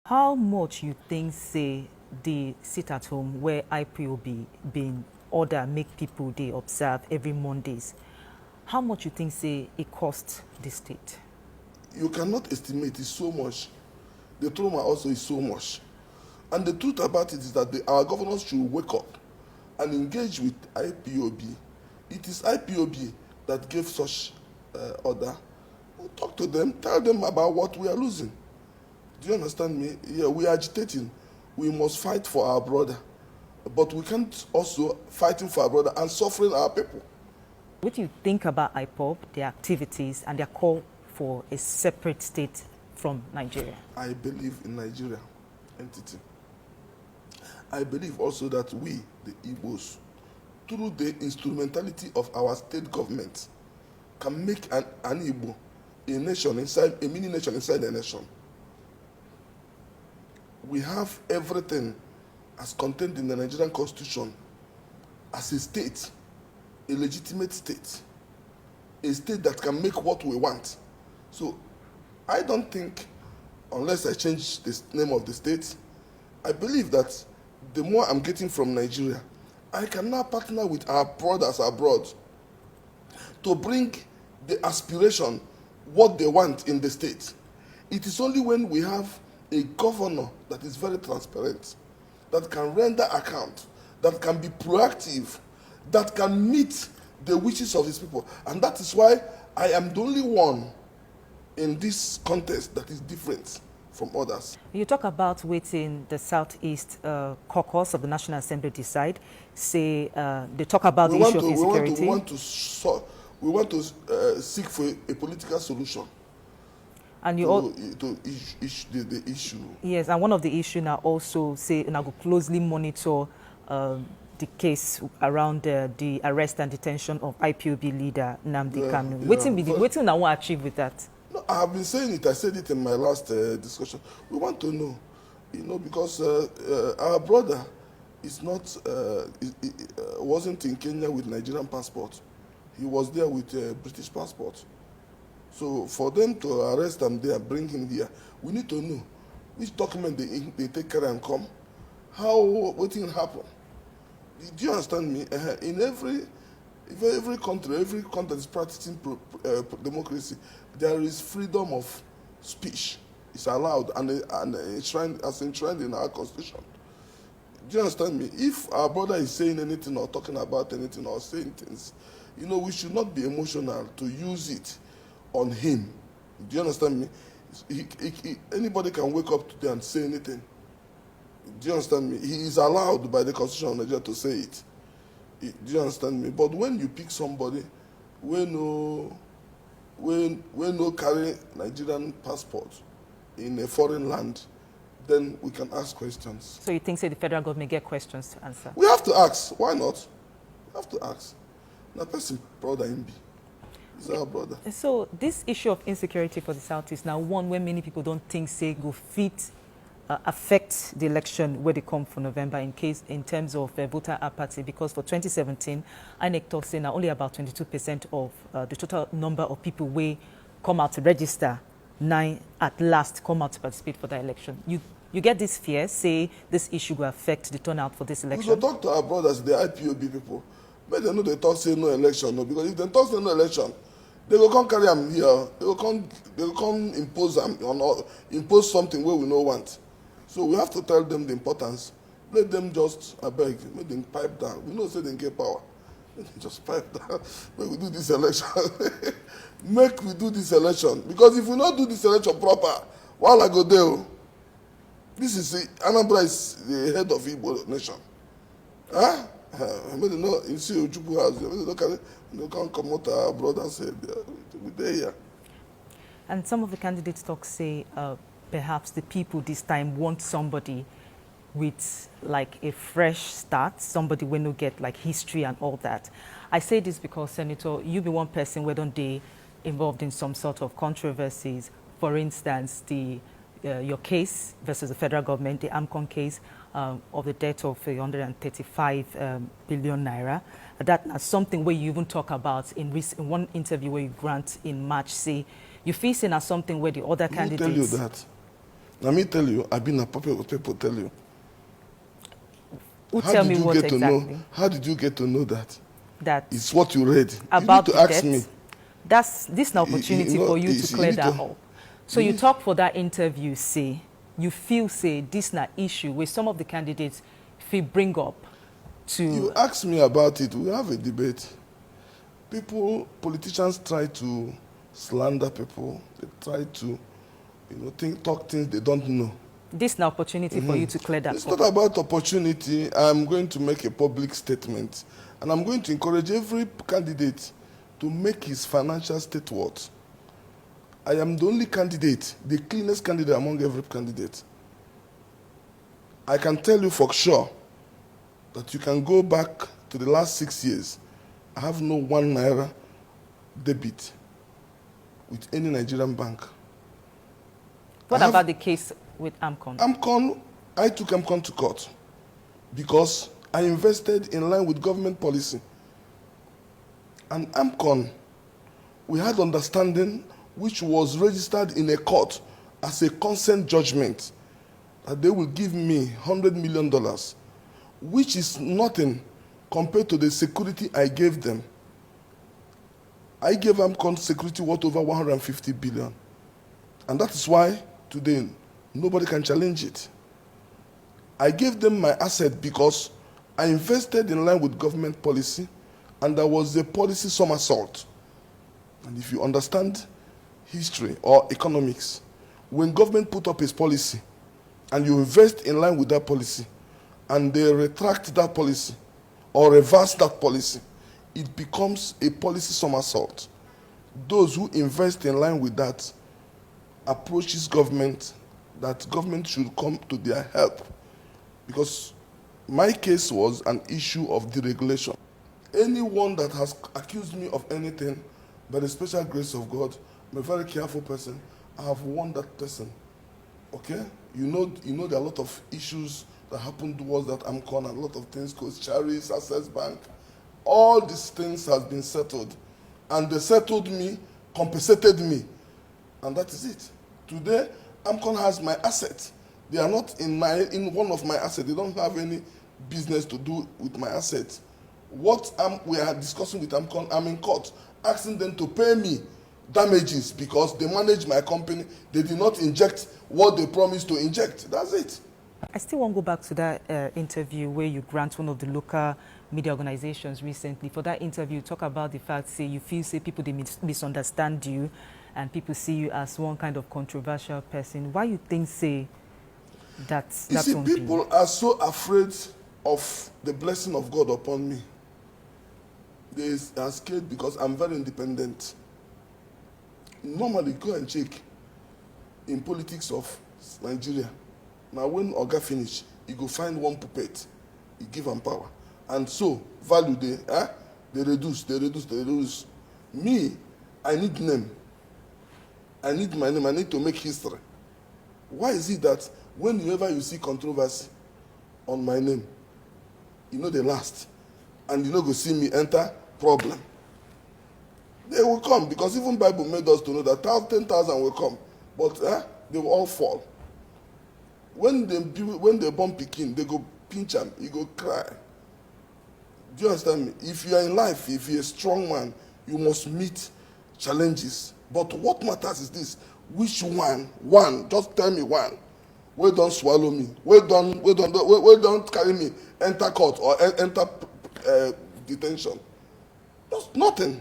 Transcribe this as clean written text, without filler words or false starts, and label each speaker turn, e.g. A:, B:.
A: How much you think, say, the sit at home where IPOB being order make people they observe every Mondays, how much you think, say, it cost the state?
B: You cannot estimate, it's so much. The trauma also is so much. And the truth about it is that our governors should wake up and engage with IPOB. It is IPOB that gave such order. Talk to them, tell them about what we are losing. Do you understand me? Yeah, we are agitating. We must fight for our brother. But we can't also fighting for our brother and suffering our people.
A: What do you think about Ipob, their activities, and their call for a separate state from Nigeria?
B: I believe in Nigeria entity. I believe also that we, the Igbos, through the instrumentality of our state government, can make an Igbo a nation inside, a mini nation inside a nation. We have everything as contained in the Nigerian Constitution as a state, a legitimate state, a state that can make what we want. So I don't think, unless I change the name of the state, I believe that the more I'm getting from Nigeria, I can now partner with our brothers abroad to bring the aspiration, what they want in the state. It is only when we have a governor that is very transparent, that can render account, that can be proactive, that can meet the wishes of his people. And that is why I am the only one in this contest that is different from others.
A: You talk about waiting the Southeast caucus of the National Assembly decide. Say they talk about the issue of insecurity.
B: We want to seek for a political solution.
A: And you
B: to the issue.
A: Yes, and one of the issue now also say now go closely monitor the case around the arrest and detention of IPOB leader Nnamdi Kanu. Waiting now what achieve with that?
B: No, I have been saying it. I said it in my last discussion. We want to know, because our brother is not wasn't in Kenya with Nigerian passport. He was there with a British passport. So for them to arrest him there, bring him here, we need to know which document they take care and come, what thing happen. Do you understand me? In every country that is practicing democracy, there is freedom of speech. It's allowed and enshrined in our constitution. Do you understand me? If our brother is saying anything or talking about anything or saying things, we should not be emotional to use it on him. Do you understand me? Anybody can wake up today and say anything. Do you understand me? He is allowed by the Constitution of Nigeria to say it. Do you understand me? But when you pick somebody when no carry Nigerian passport in a foreign land, then we can ask questions.
A: So you think, say, the federal government get questions to answer?
B: We have to ask. Why not? We have to ask. Now, person brother him be. He's our brother.
A: So this issue of insecurity for the South is now one where many people don't think, say, go fit affect the election where they come for November in terms of voter apathy, because for 2017, INEC talks say now only about 22% of the total number of people will come out to register, at last come out to participate for the election. You get this fear, say this issue will affect the turnout for this election?
B: We should talk to our brothers, the IPOB people. But they know they talk say no election, no, because if they talk say no election, they will come carry them here. They will come impose them impose something where we no want. So we have to tell them the importance. Let them just beg, make them pipe down. We know say they get power. Let them just pipe down. Make we do this election. Make we do this election. Because if we not do this election proper, while I go there, this is Anambra is the head of Igbo nation. Huh? Maybe no, you see Ojukwu house. They can't come out our brothers say we there here.
A: And some of the candidates talk say perhaps the people this time want somebody with like a fresh start, somebody when you get like history and all that. I say this because, Senator, you be one person where don't they involved in some sort of controversies. For instance, your case versus the federal government, the AMCON case of the debt of 135 billion naira. That's something where you even talk about in one interview where you grant in March, say, you feel saying as something where the other candidates...
B: Who tell you that? Let me tell you, I've been a people tell you.
A: Who tell me what exactly?
B: How did you get to know that?
A: That
B: it's what you read.
A: About
B: you need to ask me.
A: This is an opportunity for you to clear that up. So you talk for that interview, say, you feel, say, this is an issue where some of the candidates feel bring up to...
B: You ask me about it, we have a debate. Politicians try to slander people. They try to, talk things they don't know.
A: This is an opportunity for you to clear that up.
B: It's not about opportunity. I'm going to make a public statement. And I'm going to encourage every candidate to make his financial state worth. I am the only candidate, the cleanest candidate among every candidate. I can tell you for sure that you can go back to the last 6 years. I have no 1 naira debit with any Nigerian bank.
A: What about the case with AMCON?
B: I took AMCON to court because I invested in line with government policy. And AMCON, we had understanding which was registered in a court as a consent judgment that they will give me $100 million, which is nothing compared to the security I gave them. I gave AMCON security worth over 150 billion. And that is why today nobody can challenge it. I gave them my asset because I invested in line with government policy, and there was a policy somersault. And if you understand history or economics, when government put up its policy and you invest in line with that policy and they retract that policy or reverse that policy, it becomes a policy somersault. Those who invest in line with that approaches government, that government should come to their help. Because my case was an issue of deregulation. Anyone that has accused me of anything, by the special grace of God, I'm a very careful person, I have warned that person. Okay? You know there are a lot of issues that happened towards that AMCON, and a lot of things, Coast Charis, Access Bank. All these things has been settled. And they settled me, compensated me. And that is it. Today, AMCON has my assets. They are not in one of my assets. They don't have any business to do with my assets. What we are discussing with AMCON, I'm in court, asking them to pay me damages because they manage my company. They did not inject what they promised to inject. That's it.
A: I still want to go back to that interview where you grant one of the local media organizations recently. For that interview, talk about the fact, say, you feel, say, people, they misunderstand you and people see you as one kind of controversial person. Why you think, say, that's
B: you see, people are so afraid of the blessing of God upon me. They are scared because I'm very independent. Normally, go and check in politics of Nigeria. Now, when Oga finish, you go find one puppet, you give them power. And so, value, they reduce. Me, I need name. I need my name. I need to make history. Why is it that whenever you see controversy on my name, they last, and go see me enter problem? They will come, because even Bible made us to know that 10,000 will come, but they will all fall. When they born pikin, they go pinch them, you go cry. Do you understand me? If you are in life, if you're a strong man, you must meet challenges. But what matters is this: which one? Just tell me one. We don't swallow me. We don't carry me enter court or enter detention. Just nothing.